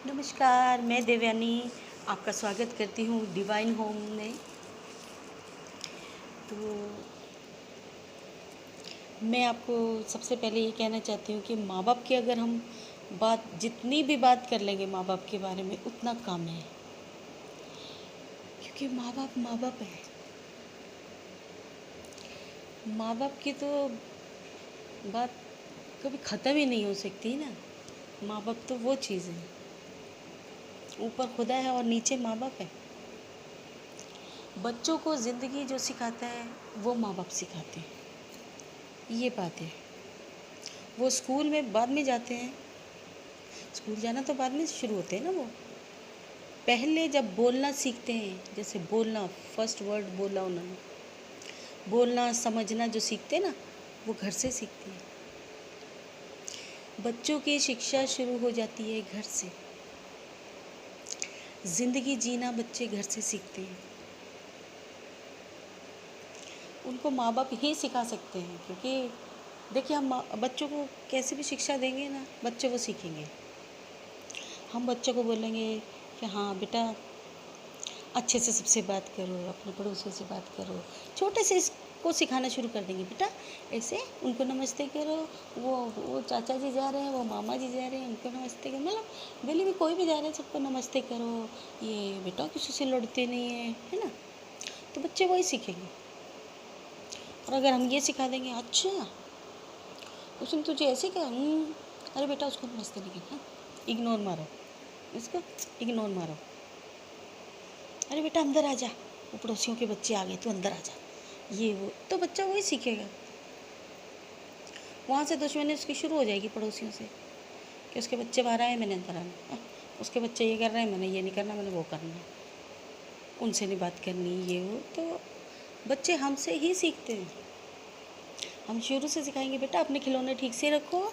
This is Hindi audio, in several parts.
नमस्कार, मैं देवयानी आपका स्वागत करती हूँ डिवाइन होम में। तो मैं आपको सबसे पहले ये कहना चाहती हूँ कि माँ बाप की अगर हम जितनी भी बात कर लेंगे माँ बाप के बारे में उतना कम है, क्योंकि माँ बाप है। माँ बाप की तो बात कभी ख़त्म ही नहीं हो सकती ना। माँ बाप तो वो चीज़ है, ऊपर खुदा है और नीचे माँ बाप है। बच्चों को ज़िंदगी जो सिखाता है वो माँ बाप सिखाते हैं, ये बात है। वो स्कूल में बाद में जाते हैं, स्कूल जाना तो बाद में शुरू होते हैं ना। वो पहले जब बोलना सीखते हैं, जैसे बोलना, फर्स्ट वर्ड बोला उन्होंने, बोलना समझना जो सीखते हैं ना, वो घर से सीखते हैं। बच्चों की शिक्षा शुरू हो जाती है घर से। ज़िंदगी जीना बच्चे घर से सीखते हैं। उनको माँ बाप ही सिखा सकते हैं, क्योंकि देखिए हम बच्चों को कैसे भी शिक्षा देंगे ना, बच्चे वो सीखेंगे। हम बच्चों को बोलेंगे कि हाँ बेटा अच्छे से सबसे बात करो, अपने पड़ोसियों से बात करो, छोटे से इसको सिखाना शुरू कर देंगे। बेटा ऐसे उनको नमस्ते करो, वो चाचा जी जा रहे हैं, वो मामा जी जा रहे हैं, उनको नमस्ते करो। मतलब गली में कोई भी जा रहा है सबको नमस्ते करो, ये बेटा किसी से लड़ते नहीं है ना। तो बच्चे वही सीखेंगे। और अगर हम ये सिखा देंगे, अच्छा उसने तुझे ऐसे कहा, अरे बेटा उसको नमस्ते नहीं कहना, इग्नोर मारो, इसको इग्नोर मारो। अरे बेटा अंदर आ जा, वो पड़ोसियों के बच्चे आ गए, तू अंदर आ जा, ये वो। तो बच्चा वही सीखेगा। वहाँ से दुश्मनी उसकी शुरू हो जाएगी पड़ोसियों से, कि उसके बच्चे बाहर आए, मैंने अंदर आना, उसके बच्चे ये कर रहे हैं, मैंने ये नहीं करना, मैंने वो करना, उनसे नहीं बात करनी, ये वो। तो बच्चे हमसे ही सीखते हैं। हम शुरू से सिखाएंगे, बेटा अपने खिलौने ठीक से रखो,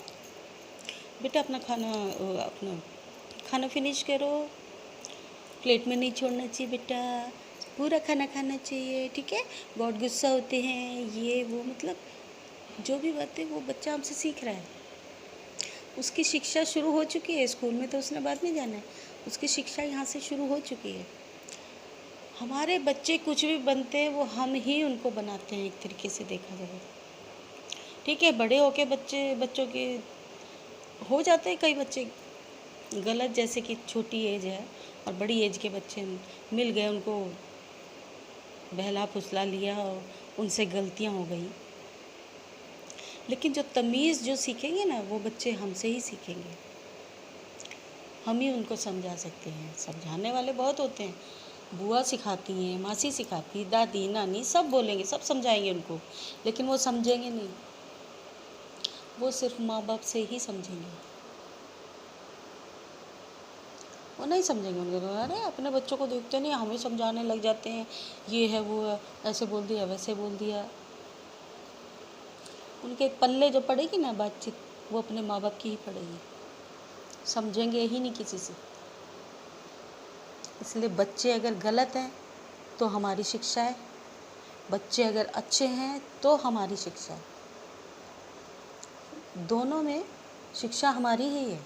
बेटा अपना खाना फिनिश करो, प्लेट में नहीं छोड़ना चाहिए बेटा, पूरा खाना खाना चाहिए, ठीक है। बहुत गुस्सा होते हैं, ये वो, मतलब जो भी बातें वो बच्चा हमसे सीख रहा है। उसकी शिक्षा शुरू हो चुकी है। स्कूल में तो उसने बाद में जाना है, उसकी शिक्षा यहाँ से शुरू हो चुकी है। हमारे बच्चे कुछ भी बनते हैं वो हम ही उनको बनाते हैं, एक तरीके से देखा जाए, ठीक है। बड़े होके बच्चों के हो जाते हैं कई बच्चे गलत, जैसे कि छोटी एज है और बड़ी एज के बच्चे मिल गए, उनको बहला फुसला लिया और उनसे गलतियाँ हो गई। लेकिन जो तमीज़ जो सीखेंगे ना, वो बच्चे हमसे ही सीखेंगे। हम ही उनको समझा सकते हैं। समझाने वाले बहुत होते हैं, बुआ सिखाती हैं, मासी सिखाती, दादी नानी सब बोलेंगे, सब समझाएंगे उनको, लेकिन वो समझेंगे नहीं। वो सिर्फ माँ बाप से ही समझेंगे, वो नहीं समझेंगे। उनको तो अरे अपने बच्चों को देखते नहीं, हमें समझाने लग जाते हैं, ये है वो है, ऐसे बोल दिया वैसे बोल दिया। उनके पल्ले जो पड़ेगी ना बातचीत, वो अपने माँ बाप की ही पड़ेगी, समझेंगे ही नहीं किसी से। इसलिए बच्चे अगर गलत हैं तो हमारी शिक्षा है, बच्चे अगर अच्छे हैं तो हमारी शिक्षा है। दोनों में शिक्षा हमारी ही है।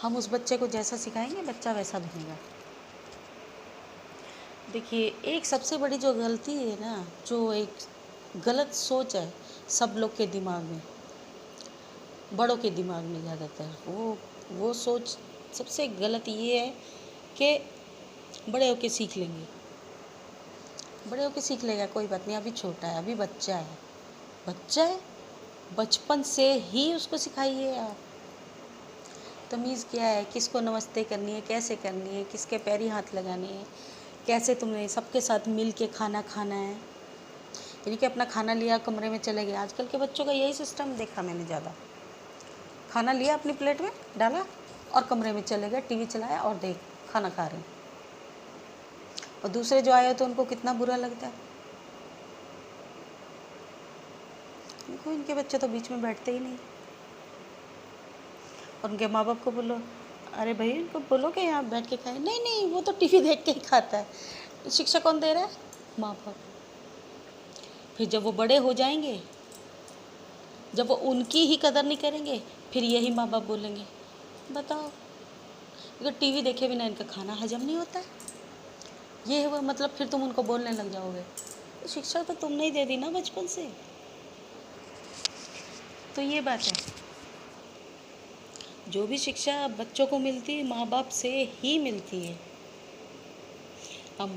हम उस बच्चे को जैसा सिखाएंगे बच्चा वैसा बनेगा। देखिए एक सबसे बड़ी जो गलती है ना, जो एक गलत सोच है सब लोग के दिमाग में, बड़ों के दिमाग में ज़्यादातर, वो सोच सबसे गलत ये है कि बड़े होके सीख लेंगे, बड़े होके सीख लेगा, कोई बात नहीं, अभी छोटा है, अभी बच्चा है। बच्चा है, बचपन से ही उसको सिखाइए आप। तमीज़ क्या है, किसको नमस्ते करनी है, कैसे करनी है, किसके पैरी हाथ लगाने हैं, कैसे तुमने सबके साथ मिल के खाना खाना है। यानी कि अपना खाना लिया, कमरे में चले गए। आजकल के बच्चों का यही सिस्टम देखा मैंने ज़्यादा। खाना लिया अपनी प्लेट में डाला और कमरे में चले गए, टीवी चलाया और देख खाना खा रहे हैं। और दूसरे जो आए हो तो उनको कितना बुरा लगता है। उनको इनके बच्चे तो बीच में बैठते ही नहीं। और उनके माँ बाप को बोलो, अरे भाई उनको बोलो कि यहाँ बैठ के खाए, नहीं नहीं वो तो टीवी देख के ही खाता है। शिक्षा कौन दे रहा है? माँ बाप। फिर जब वो बड़े हो जाएंगे, जब वो उनकी ही कदर नहीं करेंगे, फिर यही माँ बाप बोलेंगे, बताओ, अगर टीवी देखे बिना इनका खाना हजम नहीं होता है, ये है वो मतलब फिर तुम उनको बोलने लग जाओगे। तो शिक्षा तो तुमने ही दे दी ना बचपन से। तो ये बात है, जो भी शिक्षा बच्चों को मिलती है माँ बाप से ही मिलती है। हम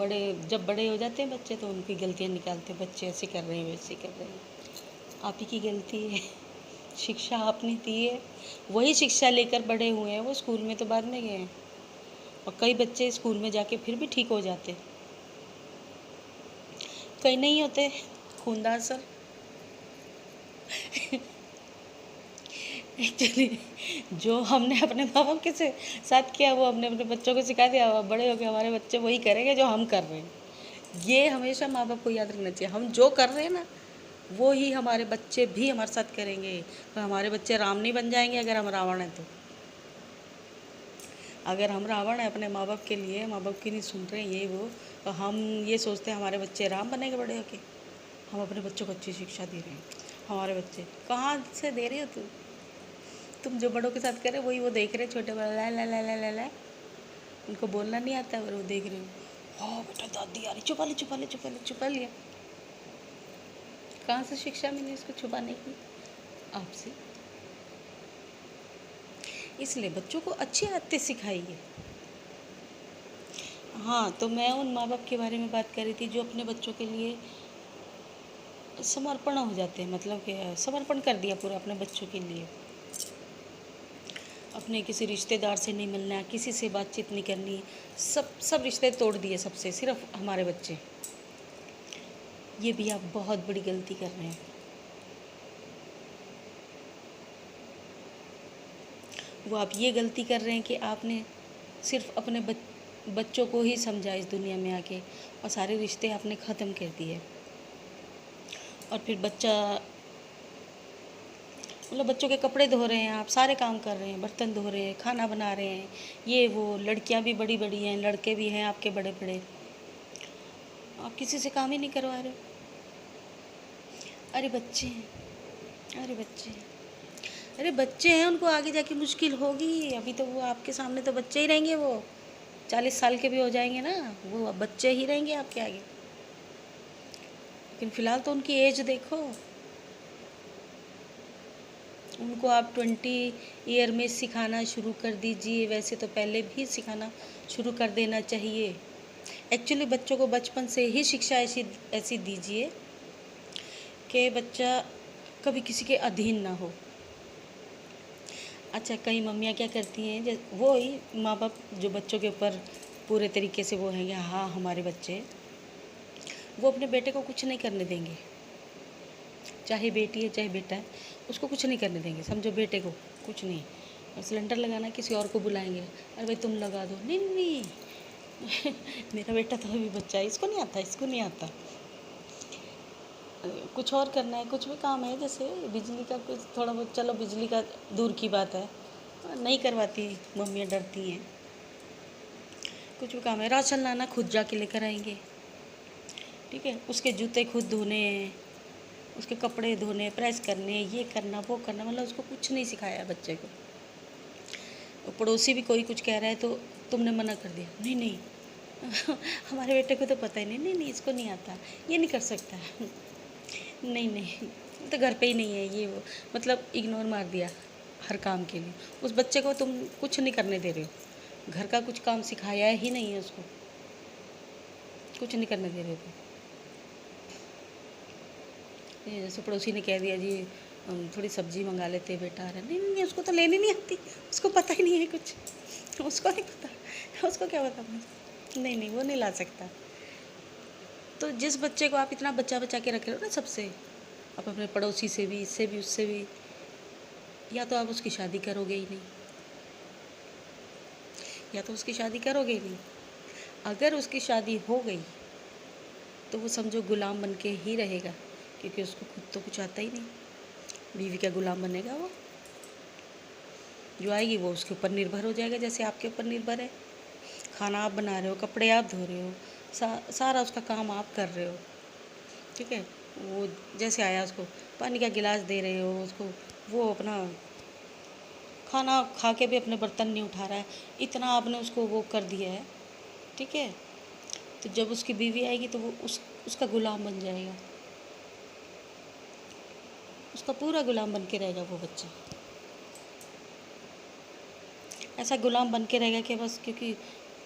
जब बड़े हो जाते हैं बच्चे तो उनकी गलतियाँ निकालते हैं, बच्चे ऐसे कर रहे हैं वैसे कर रहे हैं। आप ही की गलती है, शिक्षा आपने दी है, वही शिक्षा लेकर बड़े हुए हैं। वो स्कूल में तो बाद में गए हैं, और कई बच्चे स्कूल में जाके फिर भी ठीक हो जाते, कई नहीं होते खूनदार सर। एक्चुअली जो हमने अपने माँ बाप के साथ किया वो हमने अपने बच्चों को सिखा दिया, बड़े हो गए हमारे बच्चे वही करेंगे जो हम कर रहे हैं। ये हमेशा माँ बाप को याद रखना चाहिए, हम जो कर रहे हैं ना वो ही हमारे बच्चे भी हमारे साथ करेंगे। तो हमारे बच्चे राम नहीं बन जाएंगे अगर हम रावण हैं। तो अगर हम रावण हैं अपने माँ बाप के लिए, माँ बाप की नहीं सुन रहे ये वो, तो हम ये सोचते हैं हमारे बच्चे राम बनेंगे बड़े होके। हम अपने बच्चों को अच्छी शिक्षा दे रहे हैं, हमारे बच्चे कहाँ से दे रही हो तुम जो बड़ों के साथ करे वही वो देख रहे, छोटे बड़े ला ला ला ला ला ला, उनको बोलना नहीं आता और वो देख रहे हो। हाँ बेटा दादी आ रही, छुपा ले छुपा ले छुपा ले, छुपा लिया। कहाँ से शिक्षा मिली इसको छुपाने की? आपसे। इसलिए बच्चों को अच्छी आदतें सिखाइए। हाँ, तो मैं उन माँ बाप के बारे में बात कर रही थी जो अपने बच्चों के लिए समर्पण हो जाते हैं, मतलब कि समर्पण कर दिया पूरा अपने बच्चों के लिए। अपने किसी रिश्तेदार से नहीं मिलना, किसी से बातचीत नहीं करनी, सब रिश्ते तोड़ दिए सबसे, सिर्फ हमारे बच्चे। ये भी आप बहुत बड़ी गलती कर रहे हैं। वो आप ये गलती कर रहे हैं कि आपने सिर्फ अपने बच्चों को ही समझा इस दुनिया में आके, और सारे रिश्ते आपने ख़त्म कर दिए। और फिर बच्चा मतलब बच्चों के कपड़े धो रहे हैं आप, सारे काम कर रहे हैं, बर्तन धो रहे हैं, खाना बना रहे हैं, ये वो, लड़कियां भी बड़ी बड़ी हैं, लड़के भी हैं आपके बड़े बड़े, आप किसी से काम ही नहीं करवा रहे। अरे बच्चे हैं, अरे बच्चे हैं, अरे बच्चे हैं, उनको आगे जाके मुश्किल होगी। अभी तो वो आपके सामने तो बच्चे ही रहेंगे, वो 40 साल के भी हो जाएंगे ना, वो बच्चे ही रहेंगे आपके आगे। लेकिन फ़िलहाल तो उनकी एज देखो, उनको आप 20 ईयर में सिखाना शुरू कर दीजिए। वैसे तो पहले भी सिखाना शुरू कर देना चाहिए। एक्चुअली बच्चों को बचपन से ही शिक्षा ऐसी ऐसी दीजिए कि बच्चा कभी किसी के अधीन ना हो। अच्छा, कई मम्मियाँ क्या करती हैं, वो ही माँ बाप जो बच्चों के ऊपर पूरे तरीके से वो हैं, हाँ हमारे बच्चे, वो अपने बेटे को कुछ नहीं करने देंगे, चाहे बेटी है चाहे बेटा है, उसको कुछ नहीं करने देंगे। समझो बेटे को कुछ नहीं, सिलेंडर लगाना किसी और को बुलाएंगे, अरे भाई तुम लगा दो, नहीं नहीं मेरा बेटा तो अभी बच्चा है, इसको नहीं आता, इसको नहीं आता। कुछ और करना है, कुछ भी काम है, जैसे बिजली का कुछ थोड़ा बहुत, चलो बिजली का दूर की बात है, नहीं करवाती मम्मियाँ, डरती हैं। कुछ भी काम है, राशन लाना खुद जाके लेकर आएंगे, ठीक है, उसके जूते खुद धोने हैं, उसके कपड़े धोने, प्रेस करने, ये करना वो करना, मतलब उसको कुछ नहीं सिखाया बच्चे को। पड़ोसी भी कोई कुछ कह रहा है तो तुमने मना कर दिया, नहीं नहीं हमारे बेटे को तो पता ही नहीं, नहीं नहीं इसको नहीं आता, ये नहीं कर सकता नहीं नहीं तो घर पे ही नहीं है, ये वो, मतलब इग्नोर मार दिया हर काम के लिए। उस बच्चे को तुम कुछ नहीं करने दे रहे हो, घर का कुछ काम सिखाया ही नहीं है उसको, कुछ नहीं करने दे रहे थे। जैसे पड़ोसी ने कह दिया जी थोड़ी सब्जी मंगा लेते बेटा आ रहा है, नहीं नहीं उसको तो लेनी नहीं आती, उसको पता ही नहीं है कुछ, उसको नहीं पता, उसको क्या पता, नहीं नहीं वो नहीं ला सकता। तो जिस बच्चे को आप इतना बच्चा बचा के रख रहे हो ना सबसे, आप अपने पड़ोसी से भी, इससे भी, उससे भी, या तो आप उसकी शादी करोगे ही नहीं, या तो उसकी शादी करोगे ही नहीं। अगर उसकी शादी हो गई तो वो समझो गुलाम बन के ही रहेगा, क्योंकि उसको खुद तो कुछ आता ही नहीं। बीवी का गुलाम बनेगा वो, जो आएगी वो उसके ऊपर निर्भर हो जाएगा, जैसे आपके ऊपर निर्भर है। खाना आप बना रहे हो, कपड़े आप धो रहे हो, सारा उसका काम आप कर रहे हो, ठीक है। वो जैसे आया उसको पानी का गिलास दे रहे हो, उसको वो अपना खाना खा के भी अपने बर्तन नहीं उठा रहा है, इतना आपने उसको वो कर दिया है, ठीक है। तो जब उसकी बीवी आएगी तो वो उसका गुलाम बन जाएगा, उसका पूरा गुलाम बन के रहेगा वो बच्चा। ऐसा गुलाम बन के रहेगा कि बस, क्योंकि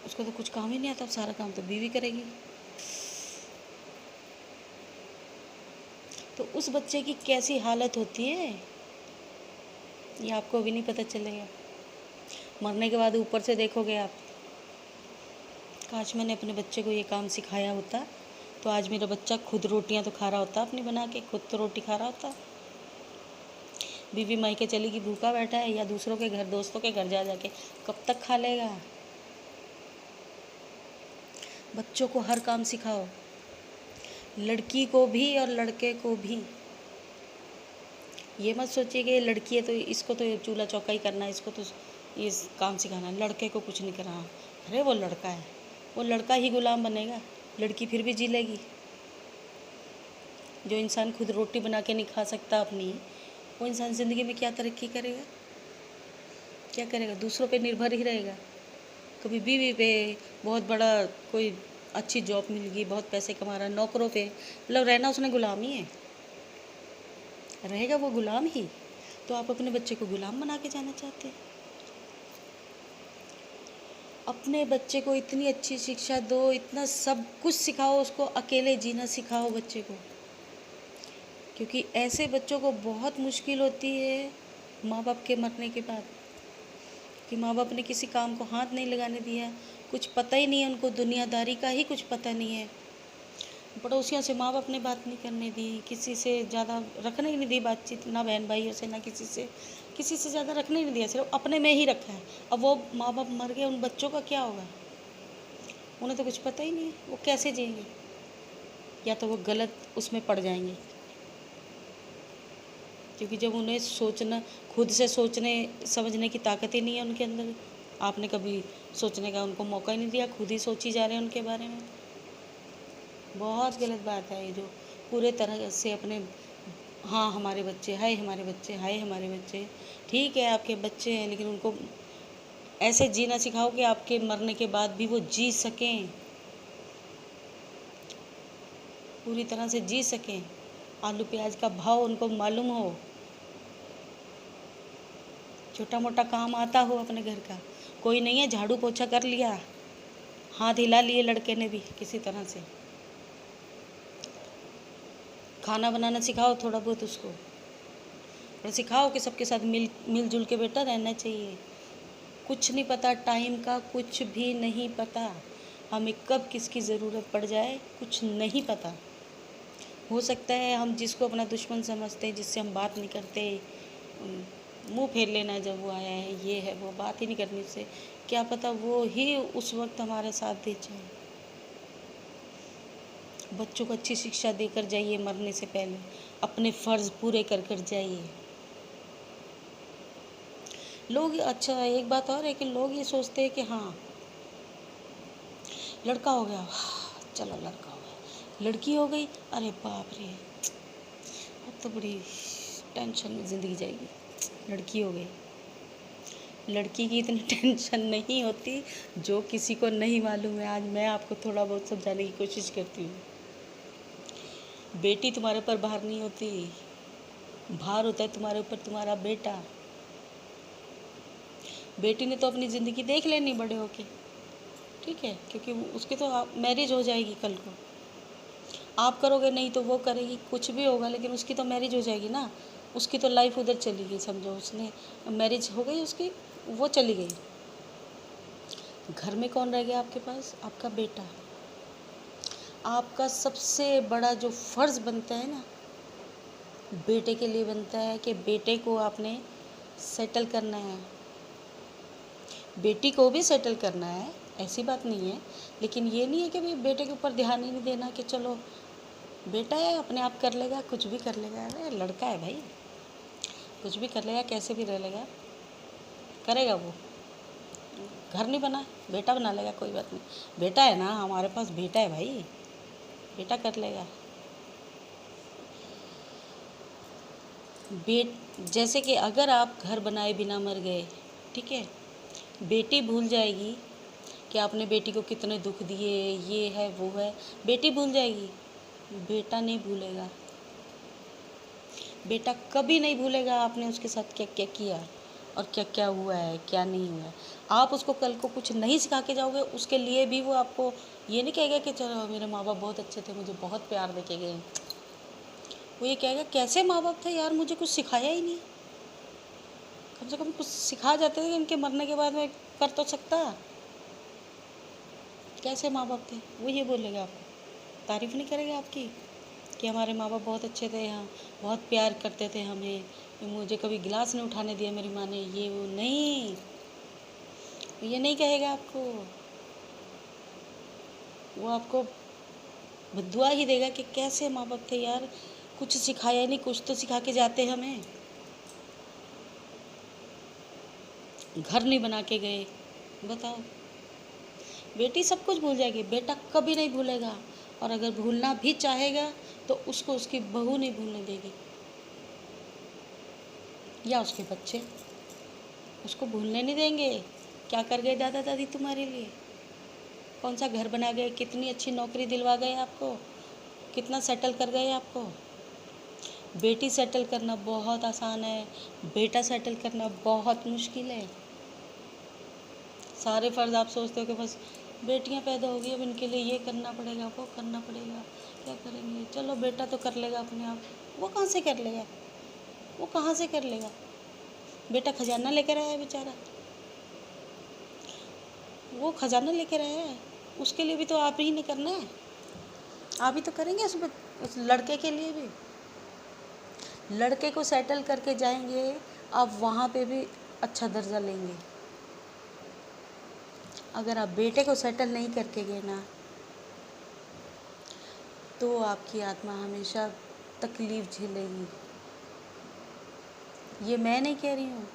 उसको तो कुछ काम ही नहीं आता, सारा काम तो बीवी करेगी। तो उस बच्चे की कैसी हालत होती है ये आपको भी नहीं पता चलेगा। मरने के बाद ऊपर से देखोगे आप, काश मैंने अपने बच्चे को ये काम सिखाया होता तो आज मेरा बच्चा खुद रोटियां तो खा रहा होता अपनी बना के, खुद तो रोटी खा रहा होता। बीवी मायके चली गई, भूखा बैठा है, या दूसरों के घर, दोस्तों के घर जा जाके कब तक खा लेगा। बच्चों को हर काम सिखाओ, लड़की को भी और लड़के को भी। ये मत सोचिए कि लड़की है तो इसको तो चूल्हा चौका ही करना है, इसको तो ये काम सिखाना है, लड़के को कुछ नहीं करना। अरे वो लड़का है, वो लड़का ही गुलाम बनेगा, लड़की फिर भी जी लेगी। जो इंसान खुद रोटी बना के नहीं खा सकता अपनी, वो इंसान ज़िंदगी में क्या तरक्की करेगा, क्या करेगा? दूसरों पे निर्भर ही रहेगा। कभी बीवी पे, बहुत बड़ा कोई अच्छी जॉब मिल गई, बहुत पैसे कमा रहा है, नौकरों पे, मतलब रहना उसने गुलाम ही है, रहेगा वो गुलाम ही। तो आप अपने बच्चे को गुलाम बना के जाना चाहते हैं? अपने बच्चे को इतनी अच्छी शिक्षा दो, इतना सब कुछ सिखाओ, उसको अकेले जीना सिखाओ बच्चे को, क्योंकि ऐसे बच्चों को बहुत मुश्किल होती है माँ बाप के मरने के बाद, कि माँ बाप ने किसी काम को हाथ नहीं लगाने दिया, कुछ पता ही नहीं है उनको, दुनियादारी का ही कुछ पता नहीं है। पड़ोसियों से माँ बाप ने बात नहीं करने दी, किसी से ज़्यादा रखने ही नहीं दी बातचीत, ना बहन भाइयों से, ना किसी से ज़्यादा रखने ही नहीं दिया, सिर्फ अपने में ही रखा है। अब वो माँ बाप मर गए, उन बच्चों का क्या होगा? उन्हें तो कुछ पता ही नहीं है, वो कैसे जिएंगे? या तो वो गलत उसमें पड़ जाएंगे, क्योंकि जब उन्हें सोचना, खुद से सोचने समझने की ताकत ही नहीं है उनके अंदर, आपने कभी सोचने का उनको मौका ही नहीं दिया, खुद ही सोची जा रहे हैं उनके बारे में। बहुत गलत बात है ये, जो पूरे तरह से अपने, हाँ हमारे बच्चे, हाय हमारे बच्चे, हाय हमारे बच्चे, ठीक है आपके बच्चे हैं, लेकिन उनको ऐसे जीना सिखाओ कि आपके मरने के बाद भी वो जी सकें, पूरी तरह से जी सकें, आलू प्याज का भाव उनको मालूम हो, छोटा मोटा काम आता हो अपने घर का। कोई नहीं है, झाड़ू पोछा कर लिया, हाथ हिला लिए लड़के ने भी किसी तरह से, खाना बनाना सिखाओ थोड़ा बहुत उसको, और सिखाओ कि सबके साथ मिलजुल के बेटा रहना चाहिए। कुछ नहीं पता टाइम का, कुछ भी नहीं पता, हमें कब किसकी ज़रूरत पड़ जाए कुछ नहीं पता। हो सकता है हम जिसको अपना दुश्मन समझते हैं, जिससे हम बात नहीं करते, मुंह फेर लेना है जब वो आया है, ये है वो, बात ही नहीं करने से, क्या पता वो ही उस वक्त हमारा साथ दे जाए। बच्चों को अच्छी शिक्षा देकर जाइए, मरने से पहले अपने फ़र्ज़ पूरे कर कर जाइए। लोग, अच्छा एक बात और है कि लोग ये सोचते हैं कि हाँ लड़का हो गया, चलो लड़का हो गया, लड़की हो गई, अरे बाप रे अब तो बड़ी टेंशन में ज़िंदगी जाएगी, लड़की हो गई। लड़की की इतनी टेंशन नहीं होती जो किसी को नहीं मालूम है। आज मैं आपको थोड़ा बहुत समझाने की कोशिश करती हूँ। बेटी तुम्हारे ऊपर भार नहीं होती, भार होता है तुम्हारे ऊपर तुम्हारा बेटा। बेटी ने तो अपनी ज़िंदगी देख लेनी बड़े होके, ठीक है, क्योंकि उसकी तो मैरिज हो जाएगी कल को, आप करोगे नहीं तो वो करेगी, कुछ भी होगा, लेकिन उसकी तो मैरिज हो जाएगी ना, उसकी तो लाइफ उधर चली गई, समझो उसने मैरिज हो गई उसकी, वो चली गई। घर में कौन रह गया आपके पास? आपका बेटा। आपका सबसे बड़ा जो फ़र्ज़ बनता है ना, बेटे के लिए बनता है कि बेटे को आपने सेटल करना है, बेटी को भी सेटल करना है, ऐसी बात नहीं है, लेकिन ये नहीं है कि भाई बेटे के ऊपर ध्यान ही नहीं देना कि चलो बेटा है अपने आप कर लेगा, कुछ भी कर लेगा। अरे लड़का है भाई, कुछ भी कर लेगा, कैसे भी रह लेगा, करेगा वो। घर नहीं बना, बेटा बना लेगा, कोई बात नहीं, बेटा है ना हमारे पास, बेटा है भाई, बेटा कर लेगा। बेट जैसे कि अगर आप घर बनाए बिना मर गए, ठीक है, बेटी भूल जाएगी कि आपने बेटी को कितने दुख दिए, ये है वो है, बेटी भूल जाएगी, बेटा नहीं भूलेगा। बेटा कभी नहीं भूलेगा आपने उसके साथ क्या क्या किया और क्या क्या हुआ है, क्या नहीं हुआ है। आप उसको कल को कुछ नहीं सिखा के जाओगे, उसके लिए भी वो आपको ये नहीं कहेगा कि चलो मेरे माँ बाप बहुत अच्छे थे, मुझे बहुत प्यार देके गए। वो ये कहेगा कैसे माँ बाप थे यार, मुझे कुछ सिखाया ही नहीं। कम से कम कुछ सिखा जाते थे, इनके मरने के बाद में कर तो सकता। कैसे माँ बाप थे, वो ये बोलेगा आपको, तारीफ़ नहीं करेगा आपकी कि हमारे माँ बाप बहुत अच्छे थे, यहाँ बहुत प्यार करते थे हमें, मुझे कभी गिलास नहीं उठाने दिया मेरी माँ ने, ये वो नहीं, ये नहीं कहेगा आपको। वो आपको बद्दुआ ही देगा कि कैसे माँ बाप थे यार, कुछ सिखाया नहीं, कुछ तो सिखा के जाते हमें, घर नहीं बना के गए। बताओ, बेटी सब कुछ भूल जाएगी, बेटा कभी नहीं भूलेगा। और अगर भूलना भी चाहेगा तो उसको उसकी बहू नहीं भूलने देगी, या उसके बच्चे उसको भूलने नहीं देंगे। क्या कर गए दादा दादी तुम्हारे लिए, कौन सा घर बना गए, कितनी अच्छी नौकरी दिलवा गए आपको, कितना सेटल कर गए आपको। बेटी सेटल करना बहुत आसान है, बेटा सेटल करना बहुत मुश्किल है। सारे फ़र्ज़ आप सोचते हो कि बस बेटियां पैदा होगी, अब इनके लिए ये करना पड़ेगा, वो करना पड़ेगा, क्या करेंगे, चलो बेटा तो कर लेगा अपने आप। वो कहाँ से कर लेगा, वो कहाँ से कर लेगा। बेटा खजाना लेकर आया है बेचारा, वो खजाना लेकर आया है, उसके लिए भी तो आप ही ने करना है। आप ही तो करेंगे उस लड़के के लिए भी। लड़के को सेटल करके जाएंगे, आप वहाँ पे भी अच्छा दर्जा लेंगे। अगर आप बेटे को सेटल नहीं करके गए ना, तो आपकी आत्मा हमेशा तकलीफ़ झेलेगी। ये मैं नहीं कह रही हूँ,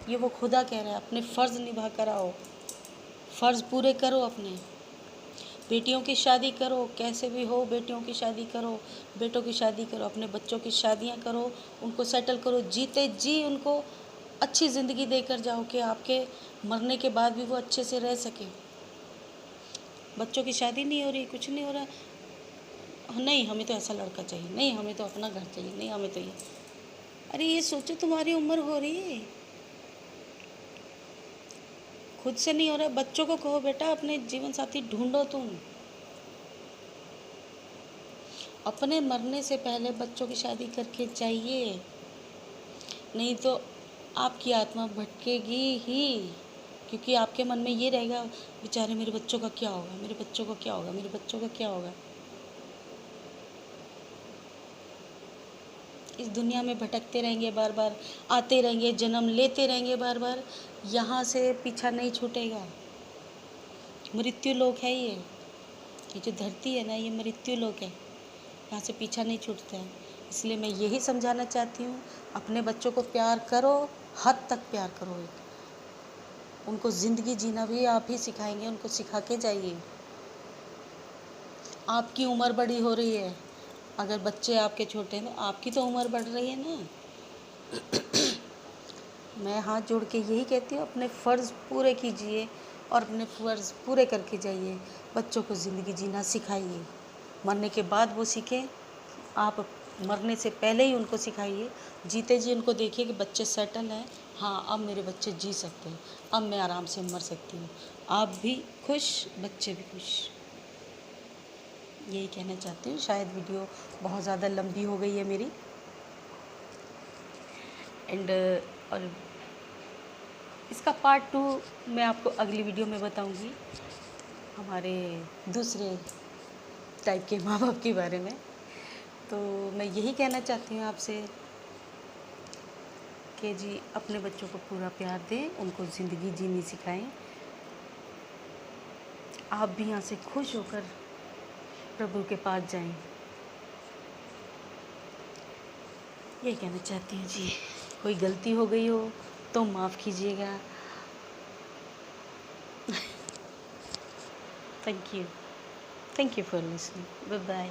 ये वो खुदा कह रहा है। अपने फ़र्ज़ निभा कर आओ, फ़र्ज़ पूरे करो अपने। बेटियों की शादी करो, कैसे भी हो बेटियों की शादी करो, बेटों की शादी करो, अपने बच्चों की शादियाँ करो, उनको सेटल करो, जीते जी उनको अच्छी ज़िंदगी देकर जाओ कि आपके मरने के बाद भी वो अच्छे से रह सके। बच्चों की शादी नहीं हो रही, कुछ नहीं हो रहा, नहीं हमें तो ऐसा लड़का चाहिए, नहीं हमें तो अपना घर चाहिए, नहीं हमें तो ये। अरे ये सोचो, तुम्हारी उम्र हो रही है, खुद से नहीं हो रहा, बच्चों को कहो बेटा अपने जीवन साथी ढूंढो तुम। अपने मरने से पहले बच्चों की शादी करके जाइए, नहीं तो आपकी आत्मा भटकेगी ही। क्योंकि आपके मन में ये रहेगा, बेचारे मेरे बच्चों का क्या होगा, मेरे बच्चों का क्या होगा, मेरे बच्चों का क्या होगा। इस दुनिया में भटकते रहेंगे, बार बार आते रहेंगे, जन्म लेते रहेंगे बार बार, यहाँ से पीछा नहीं छूटेगा। मृत्यु लोक है ये जो धरती है ना, ये मृत्यु लोक है, यहाँ से पीछा नहीं छूटता है। इसलिए मैं यही समझाना चाहती हूँ, अपने बच्चों को प्यार करो, हद तक प्यार करो। उनको ज़िंदगी जीना भी आप ही सिखाएंगे, उनको सिखा के जाइए। आपकी उम्र बड़ी हो रही है, अगर बच्चे आपके छोटे हैं तो आपकी तो उम्र बढ़ रही है ना। मैं हाथ जोड़ के यही कहती हूँ, अपने फ़र्ज़ पूरे कीजिए और अपने फ़र्ज़ पूरे करके जाइए। बच्चों को ज़िंदगी जीना सिखाइए, मरने के बाद वो सीखें, आप मरने से पहले ही उनको सिखाइए। जीते जी उनको देखिए कि बच्चे सेटल हैं, हाँ अब मेरे बच्चे जी सकते हैं, अब मैं आराम से मर सकती हूँ। आप भी खुश, बच्चे भी खुश। यही कहना चाहती हूँ। शायद वीडियो बहुत ज़्यादा लंबी हो गई है मेरी, एंड और इसका पार्ट 2 मैं आपको अगली वीडियो में बताऊंगी, हमारे दूसरे टाइप के माँ बाप के बारे में। तो मैं यही कहना चाहती हूँ आपसे कि जी अपने बच्चों को पूरा प्यार दें, उनको ज़िंदगी जीनी सिखाएं। आप भी यहाँ से खुश होकर प्रभु के पास जाएं। यही कहना चाहती हूँ जी। कोई गलती हो गई हो तो माफ़ कीजिएगा। Thank you for listening. Bye bye.